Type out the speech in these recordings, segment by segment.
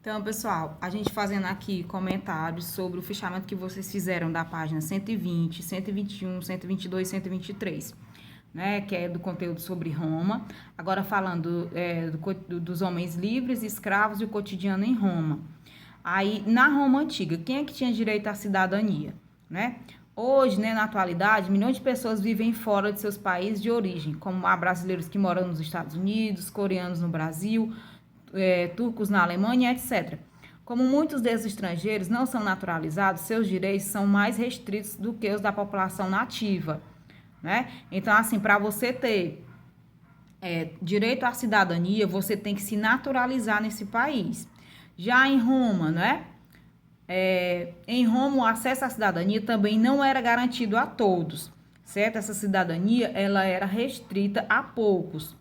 Então, pessoal, a gente fazendo aqui comentários sobre o fichamento que vocês fizeram da página 120, 121, 122, 123, né? Que é do conteúdo sobre Roma. Agora falando dos homens livres, escravos e o cotidiano em Roma. Aí, na Roma Antiga, quem é que tinha direito à cidadania, né? Hoje, né, na atualidade, milhões de pessoas vivem fora de seus países de origem, como há brasileiros que moram nos Estados Unidos, coreanos no Brasil, turcos na Alemanha, etc. Como muitos desses estrangeiros não são naturalizados, seus direitos são mais restritos do que os da população nativa, né? Então, assim, para você ter direito à cidadania, você tem que se naturalizar nesse país. Já em Roma, né? Em Roma, o acesso à cidadania também não era garantido a todos, certo? Essa cidadania, ela era restrita a poucos.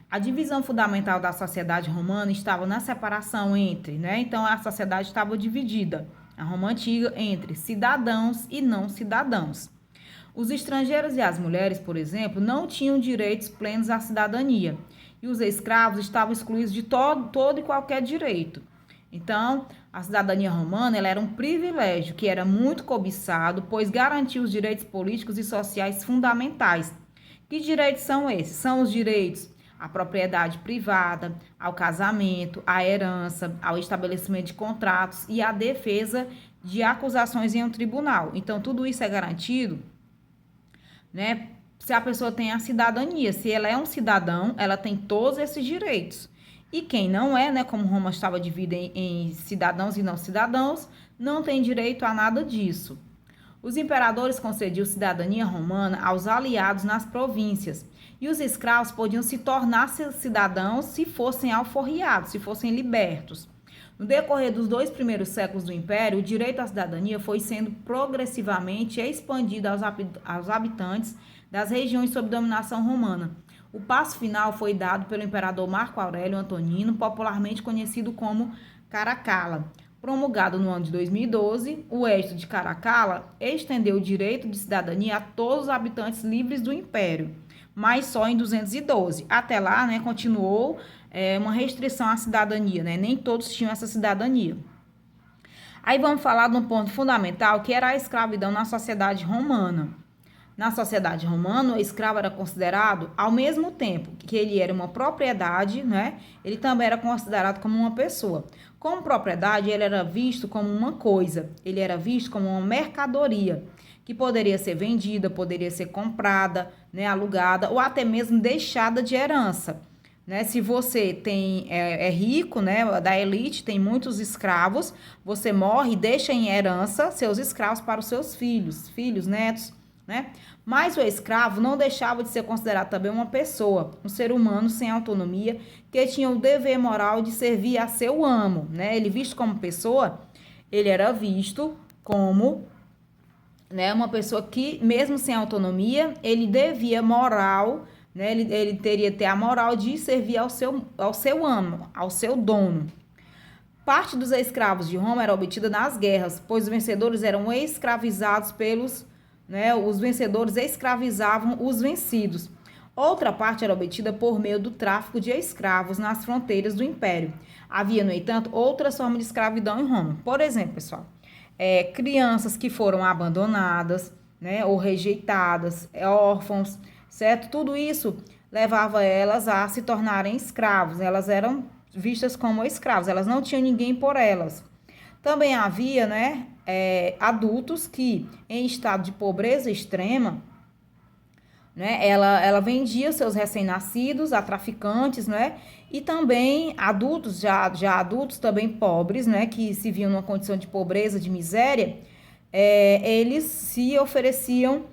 A divisão fundamental da sociedade romana estava na separação entre, né? Então, a sociedade estava dividida, a Roma Antiga, entre cidadãos e não cidadãos. Os estrangeiros e as mulheres, por exemplo, não tinham direitos plenos à cidadania, e os escravos estavam excluídos de todo e qualquer direito. Então, a cidadania romana ela era um privilégio que era muito cobiçado, pois garantia os direitos políticos e sociais fundamentais. Que direitos são esses? São os direitos à propriedade privada, ao casamento, à herança, ao estabelecimento de contratos e à defesa de acusações em um tribunal. Então, tudo isso é garantido, né? Se a pessoa tem a cidadania, se ela é um cidadão, ela tem todos esses direitos. E quem não é, né, como Roma estava dividida em cidadãos e não cidadãos, não tem direito a nada disso. Os imperadores concediam cidadania romana aos aliados nas províncias, e os escravos podiam se tornar cidadãos se fossem alforriados, se fossem libertos. No decorrer dos 2 primeiros séculos do Império, o direito à cidadania foi sendo progressivamente expandido aos habitantes das regiões sob dominação romana. O passo final foi dado pelo imperador Marco Aurélio Antonino, popularmente conhecido como Caracalla. Promulgado no ano de 2012, o Edito de Caracalla estendeu o direito de cidadania a todos os habitantes livres do Império, mas só em 212. Até lá, né, continuou uma restrição à cidadania, né? Nem todos tinham essa cidadania. Aí vamos falar de um ponto fundamental, que era a escravidão na sociedade romana. Na sociedade romana, o escravo era considerado, ao mesmo tempo que ele era uma propriedade, né? Ele também era considerado como uma pessoa. Como propriedade, ele era visto como uma coisa, ele era visto como uma mercadoria, que poderia ser vendida, poderia ser comprada, né, alugada, ou até mesmo deixada de herança. Né? Se você é rico, né, da elite, tem muitos escravos, você morre e deixa em herança seus escravos para os seus filhos, netos, né? Mas o escravo não deixava de ser considerado também uma pessoa, um ser humano sem autonomia, que tinha o dever moral de servir a seu amo, né? Ele visto como pessoa, ele era visto como, né, uma pessoa que, mesmo sem autonomia, ele devia moral, né? Ele teria ter a moral de servir ao seu amo, ao seu dono. Parte dos escravos de Roma era obtida nas guerras, pois os vencedores eram escravizados pelos, né, os vencedores escravizavam os vencidos. Outra parte era obtida por meio do tráfico de escravos nas fronteiras do império. Havia, no entanto, outras formas de escravidão em Roma. Por exemplo, pessoal, crianças que foram abandonadas, né, ou rejeitadas, órfãos, certo? Tudo isso levava elas a se tornarem escravos. Elas eram vistas como escravos, elas não tinham ninguém por elas. Também havia, né, adultos que, em estado de pobreza extrema, né, ela vendia seus recém-nascidos a traficantes, né, e também adultos, já adultos também pobres, né, que se viam numa condição de pobreza, de miséria, eles se ofereciam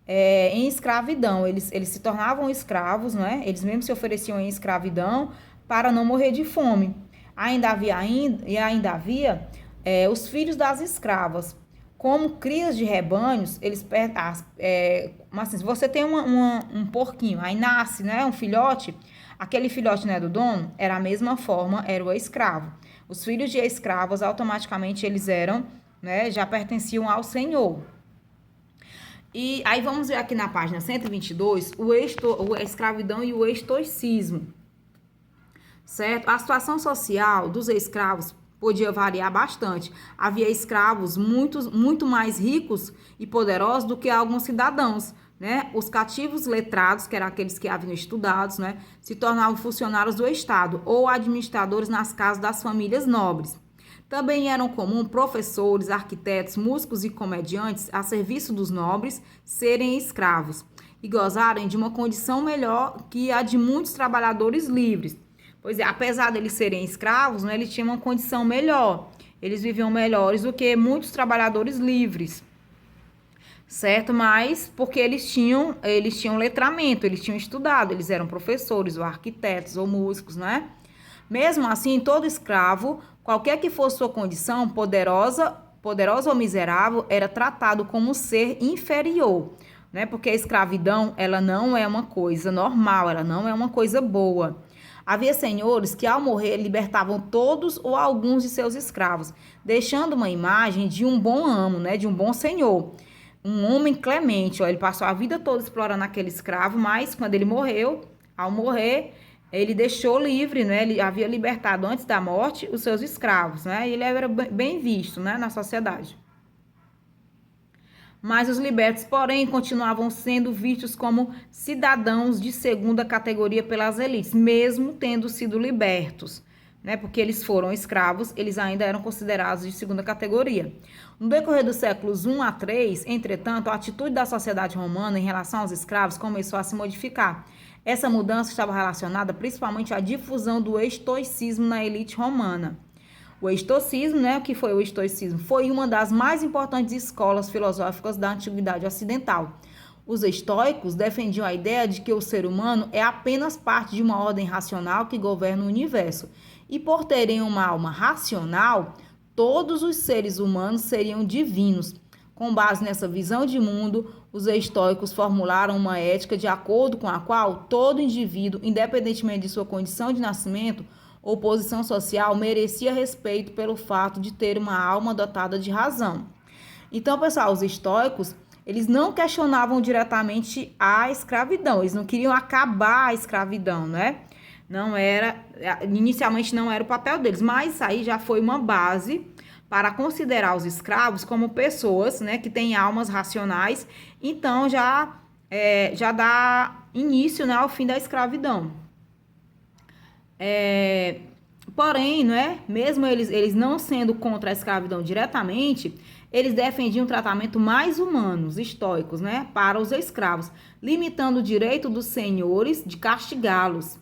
em escravidão, eles se tornavam escravos, né, eles mesmos se ofereciam em escravidão para não morrer de fome. Ainda havia os filhos das escravas. Como crias de rebanhos, eles assim, se você tem um porquinho, aí nasce, né, um filhote, aquele filhote não é do dono, era a mesma forma, era o escravo. Os filhos de escravos, automaticamente, eles eram, né, já pertenciam ao senhor. E aí vamos ver aqui na página 122, a escravidão e o estoicismo. Certo? A situação social dos escravos podia variar bastante. Havia escravos muito mais ricos e poderosos do que alguns cidadãos, né? Os cativos letrados, que eram aqueles que haviam estudado, né, se tornavam funcionários do Estado ou administradores nas casas das famílias nobres. Também eram comuns professores, arquitetos, músicos e comediantes a serviço dos nobres serem escravos e gozarem de uma condição melhor que a de muitos trabalhadores livres. Pois é, apesar de eles serem escravos, né, eles tinham uma condição melhor. Eles viviam melhores do que muitos trabalhadores livres, certo? Mas porque eles tinham letramento, eles tinham estudado, eles eram professores, ou arquitetos, ou músicos, né? Mesmo assim, todo escravo, qualquer que fosse sua condição, poderosa ou miserável, era tratado como um ser inferior, né? Porque a escravidão, ela não é uma coisa normal, ela não é uma coisa boa. Havia senhores que, ao morrer, libertavam todos ou alguns de seus escravos, deixando uma imagem de um bom amo, né? De um bom senhor. Um homem clemente, ó, ele passou a vida toda explorando aquele escravo, mas quando ele morreu, ao morrer, ele deixou livre, né? Ele havia libertado antes da morte os seus escravos, né? E ele era bem visto, né, na sociedade. Mas os libertos, porém, continuavam sendo vistos como cidadãos de segunda categoria pelas elites, mesmo tendo sido libertos, né? Porque eles foram escravos, eles ainda eram considerados de segunda categoria. No decorrer dos séculos I a III, entretanto, a atitude da sociedade romana em relação aos escravos começou a se modificar. Essa mudança estava relacionada principalmente à difusão do estoicismo na elite romana. O estoicismo, né, o que foi o estoicismo? Foi uma das mais importantes escolas filosóficas da antiguidade ocidental. Os estoicos defendiam a ideia de que o ser humano é apenas parte de uma ordem racional que governa o universo. E por terem uma alma racional, todos os seres humanos seriam divinos. Com base nessa visão de mundo, os estoicos formularam uma ética de acordo com a qual todo indivíduo, independentemente de sua condição de nascimento ou posição social, merecia respeito pelo fato de ter uma alma dotada de razão. Então, pessoal, os estoicos, eles não questionavam diretamente a escravidão, eles não queriam acabar a escravidão, né? Não era, inicialmente não era o papel deles, mas isso aí já foi uma base para considerar os escravos como pessoas, né, que têm almas racionais, então já dá início, né, ao fim da escravidão. Porém, né, mesmo eles não sendo contra a escravidão diretamente, eles defendiam um tratamento mais humano, os estoicos, né, para os escravos, limitando o direito dos senhores de castigá-los.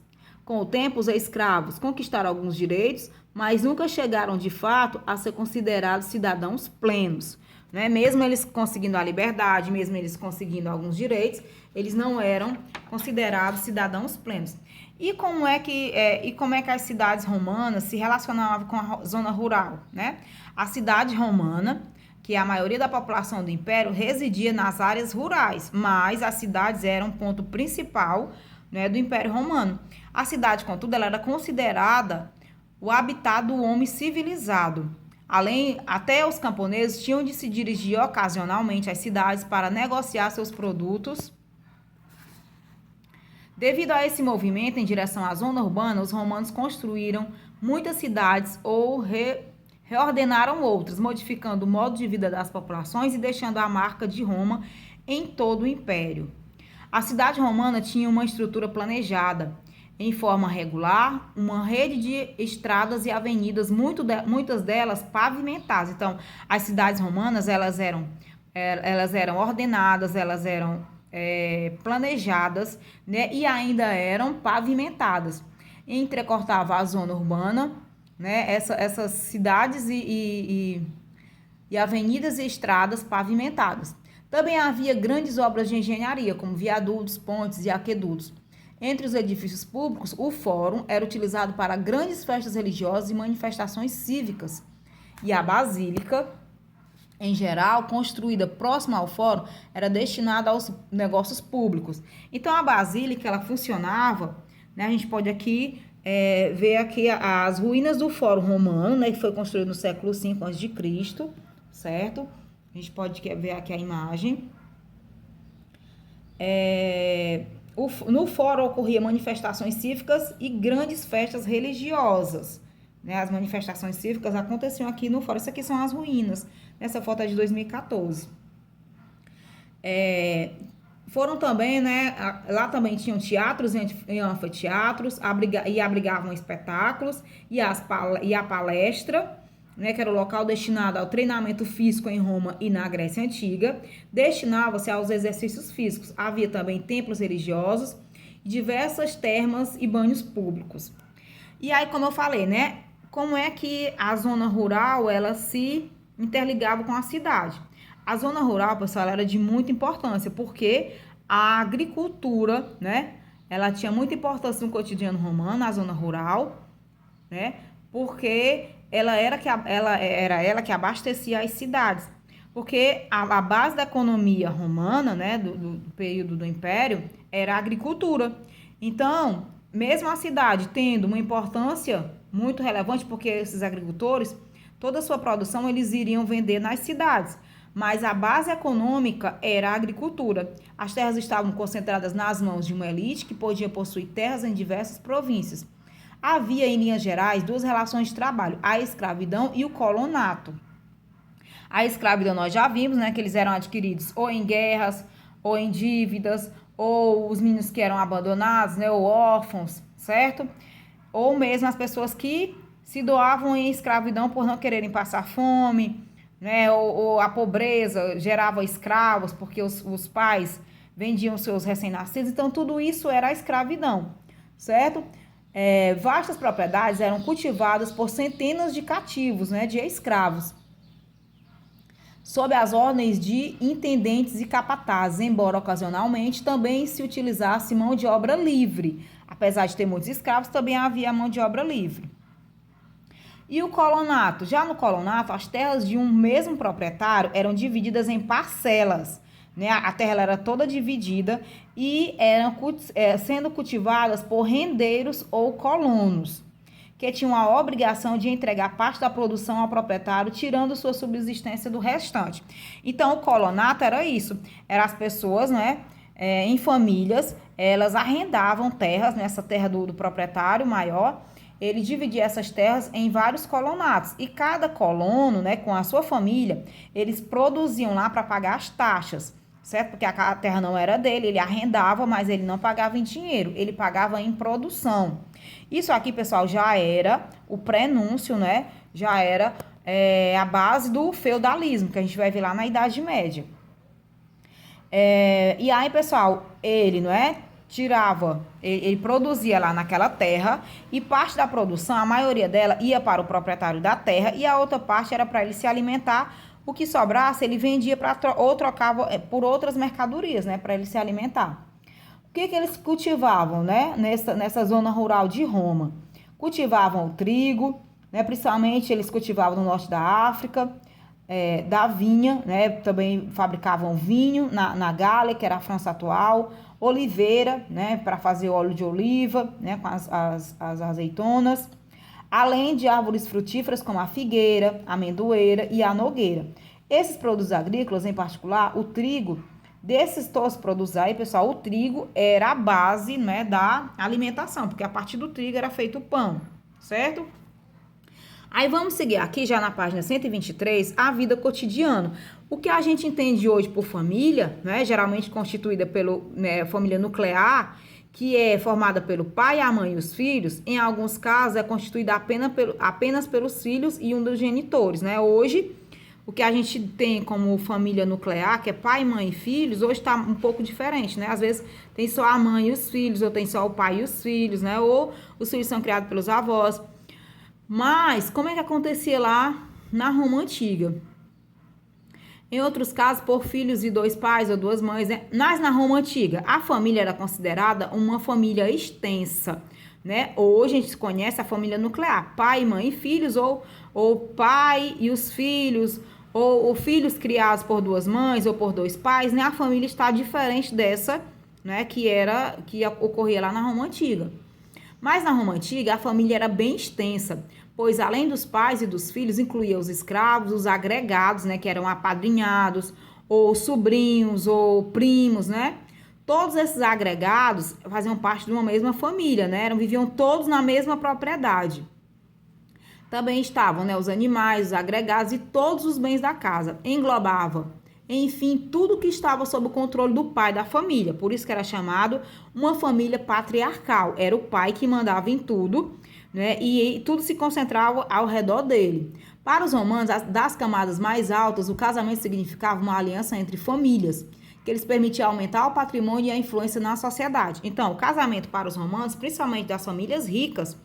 Com o tempo, os escravos conquistaram alguns direitos, mas nunca chegaram de fato a ser considerados cidadãos plenos, né? Mesmo eles conseguindo a liberdade, mesmo eles conseguindo alguns direitos, eles não eram considerados cidadãos plenos. E como é que as cidades romanas se relacionavam com a zona rural, né? A cidade romana, que a maioria da população do império residia nas áreas rurais, mas as cidades eram um ponto principal, né, do Império Romano. A cidade, contudo, ela era considerada o habitat do homem civilizado. Até os camponeses tinham de se dirigir ocasionalmente às cidades para negociar seus produtos. Devido a esse movimento em direção à zona urbana, os romanos construíram muitas cidades ou reordenaram outras, modificando o modo de vida das populações e deixando a marca de Roma em todo o império. A cidade romana tinha uma estrutura planejada, em forma regular, uma rede de estradas e avenidas, muitas delas pavimentadas. Então, as cidades romanas, elas eram ordenadas, elas eram planejadas, né, e ainda eram pavimentadas. Entrecortava a zona urbana, né, essas cidades e avenidas e estradas pavimentadas. Também havia grandes obras de engenharia, como viadutos, pontes e aquedutos. Entre os edifícios públicos, o fórum era utilizado para grandes festas religiosas e manifestações cívicas. E a basílica, em geral, construída próxima ao fórum, era destinada aos negócios públicos. Então, a basílica, ela funcionava, né? A gente pode aqui ver aqui as ruínas do fórum romano, né? Que foi construído no século V a.C., certo? A gente pode ver aqui a imagem. No fórum ocorriam manifestações cívicas e grandes festas religiosas, né? As manifestações cívicas aconteciam aqui no fórum. Isso aqui são as ruínas. Essa foto é de 2014. Foram também, né? Lá também tinham teatros e anfiteatros, e abrigavam espetáculos, e a palestra, né, que era o local destinado ao treinamento físico em Roma e na Grécia Antiga, destinava-se aos exercícios físicos. Havia também templos religiosos, diversas termas e banhos públicos. E aí, como eu falei, né, como é que a zona rural, ela se interligava com a cidade? A zona rural, pessoal, era de muita importância, porque a agricultura, né, ela tinha muita importância no cotidiano romano, a zona rural, né, porque ela era ela que abastecia as cidades. Porque a base da economia romana, né, do período do Império, era a agricultura. Então, mesmo a cidade tendo uma importância muito relevante, porque esses agricultores, toda a sua produção eles iriam vender nas cidades, mas a base econômica era a agricultura. As terras estavam concentradas nas mãos de uma elite que podia possuir terras em diversas províncias. Havia, em linhas gerais, duas relações de trabalho, a escravidão e o colonato. A escravidão nós já vimos, né, que eles eram adquiridos ou em guerras, ou em dívidas, ou os meninos que eram abandonados, né, ou órfãos, certo? Ou mesmo as pessoas que se doavam em escravidão por não quererem passar fome, né, ou a pobreza gerava escravos, porque os pais vendiam seus recém-nascidos. Então, tudo isso era a escravidão, certo? Vastas propriedades eram cultivadas por centenas de cativos, né, de escravos, sob as ordens de intendentes e capatazes, embora ocasionalmente também se utilizasse mão de obra livre. Apesar de ter muitos escravos, também havia mão de obra livre. E o colonato? Já no colonato, as terras de um mesmo proprietário eram divididas em parcelas, né? A terra era toda dividida e eram sendo cultivadas por rendeiros ou colonos, que tinham a obrigação de entregar parte da produção ao proprietário, tirando sua subsistência do restante. Então, o colonato era isso, eram as pessoas, né, em famílias, elas arrendavam terras, nessa terra do proprietário maior, ele dividia essas terras em vários colonatos, e cada colono, né, com a sua família, eles produziam lá para pagar as taxas, certo? Porque a terra não era dele, ele arrendava, mas ele não pagava em dinheiro, ele pagava em produção. Isso aqui, pessoal, já era o prenúncio, né? Já era a base do feudalismo, que a gente vai ver lá na Idade Média. E aí, pessoal, ele, não é? Ele produzia lá naquela terra e parte da produção, a maioria dela ia para o proprietário da terra e a outra parte era para ele se alimentar. O que sobrasse, ele vendia ou trocava por outras mercadorias, né, para ele se alimentar. O que eles cultivavam, né, nessa zona rural de Roma? Cultivavam o trigo, né, principalmente eles cultivavam no norte da África, da vinha, né, também fabricavam vinho na Gália, que era a França atual, oliveira, né, para fazer óleo de oliva, né, com as azeitonas, além de árvores frutíferas como a figueira, a amendoeira e a nogueira. Esses produtos agrícolas, em particular, o trigo, desses todos os produtos aí, pessoal, o trigo era a base, né, da alimentação, porque a partir do trigo era feito o pão, certo? Aí vamos seguir aqui, já na página 123, a vida cotidiana. O que a gente entende hoje por família, né, geralmente constituída pela família nuclear, que é formada pelo pai, a mãe e os filhos, em alguns casos é constituída apenas pelos filhos e um dos genitores, né? Hoje, o que a gente tem como família nuclear, que é pai, mãe e filhos, hoje está um pouco diferente, né? Às vezes tem só a mãe e os filhos, ou tem só o pai e os filhos, né? Ou os filhos são criados pelos avós. Mas, como é que acontecia lá na Roma Antiga? Em outros casos, por filhos e dois pais ou duas mães, né? Mas na Roma Antiga, a família era considerada uma família extensa, né? Hoje a gente conhece a família nuclear, pai, mãe e filhos, ou pai e os filhos, ou filhos criados por duas mães ou por dois pais, né? A família está diferente dessa, né? Que ocorria lá na Roma Antiga. Mas na Roma Antiga, a família era bem extensa, pois além dos pais e dos filhos, incluía os escravos, os agregados, né, que eram apadrinhados, ou sobrinhos, ou primos, né? Todos esses agregados faziam parte de uma mesma família, né? Viviam todos na mesma propriedade. Também estavam, né, os animais, os agregados e todos os bens da casa. Englobava, enfim, tudo que estava sob o controle do pai da família. Por isso que era chamado uma família patriarcal. Era o pai que mandava em tudo, né, e tudo se concentrava ao redor dele. Para os romanos, das camadas mais altas, o casamento significava uma aliança entre famílias, que eles permitiam aumentar o patrimônio e a influência na sociedade. Então, o casamento para os romanos, principalmente das famílias ricas,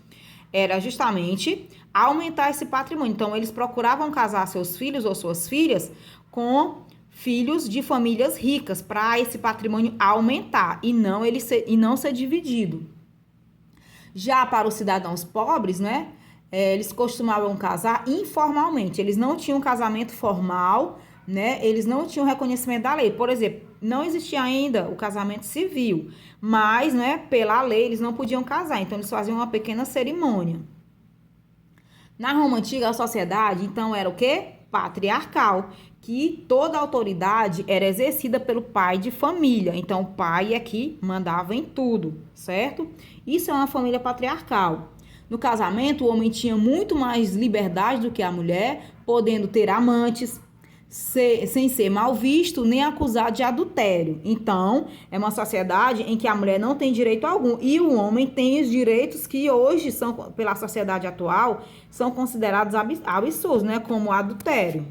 era justamente aumentar esse patrimônio. Então, eles procuravam casar seus filhos ou suas filhas com filhos de famílias ricas, para esse patrimônio aumentar e não ser dividido. Já para os cidadãos pobres, né, eles costumavam casar informalmente. Eles não tinham casamento formal, né? Eles não tinham reconhecimento da lei. Por exemplo, não existia ainda o casamento civil, mas, né, pela lei eles não podiam casar. Então eles faziam uma pequena cerimônia. Na Roma antiga, a sociedade, então, era o quê? Patriarcal, que toda a autoridade era exercida pelo pai de família. Então, o pai é que mandava em tudo, certo? Isso é uma família patriarcal. No casamento, o homem tinha muito mais liberdade do que a mulher, podendo ter amantes, sem ser mal visto nem acusado de adultério. Então, é uma sociedade em que a mulher não tem direito algum e o homem tem os direitos que hoje são, pela sociedade atual, são considerados absurdos, né, como adultério.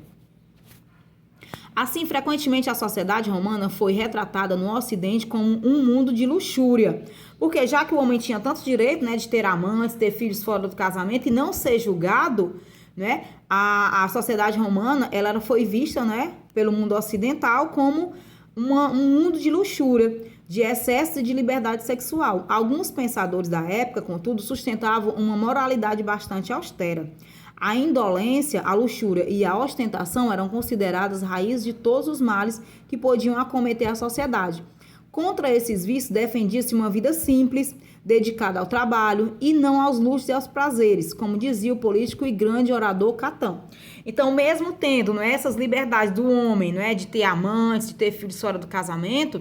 Assim, frequentemente a sociedade romana foi retratada no Ocidente como um mundo de luxúria, porque já que o homem tinha tanto direito, né, de ter amantes, ter filhos fora do casamento e não ser julgado, né, a sociedade romana ela foi vista, né, pelo mundo ocidental como um mundo de luxúria, de excesso e de liberdade sexual. Alguns pensadores da época, contudo, sustentavam uma moralidade bastante austera. A indolência, a luxúria e a ostentação eram consideradas raízes de todos os males que podiam acometer a sociedade. Contra esses vícios, defendia-se uma vida simples, dedicada ao trabalho e não aos luxos e aos prazeres, como dizia o político e grande orador Catão. Então, mesmo tendo, não é, essas liberdades do homem, não é, de ter amantes, de ter filhos fora do casamento,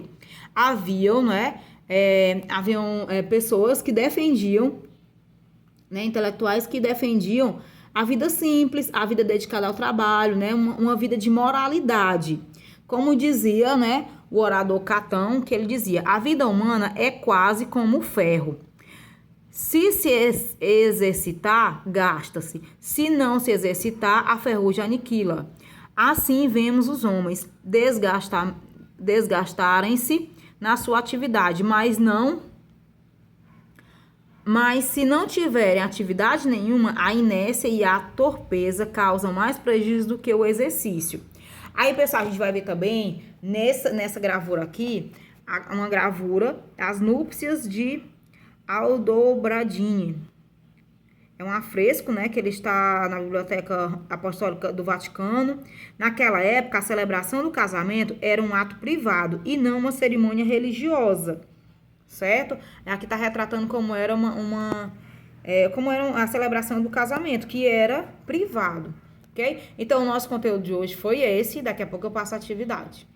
haviam pessoas que defendiam, né, intelectuais que defendiam a vida simples, a vida dedicada ao trabalho, né, uma vida de moralidade. Como dizia, né, o orador Catão, que ele dizia: a vida humana é quase como o ferro. Se exercitar, gasta-se. Se não se exercitar, a ferrugem aniquila. Assim vemos os homens desgastarem-se na sua atividade, mas se não tiverem atividade nenhuma, a inércia e a torpeza causam mais prejuízo do que o exercício. Aí, pessoal, a gente vai ver também nessa gravura aqui, uma gravura, as núpcias de Aldobradine. É um afresco, né, que ele está na Biblioteca Apostólica do Vaticano. Naquela época, a celebração do casamento era um ato privado e não uma cerimônia religiosa, certo? Aqui está retratando como era como era a celebração do casamento, que era privado, ok? Então, o nosso conteúdo de hoje foi esse. Daqui a pouco eu passo a atividade.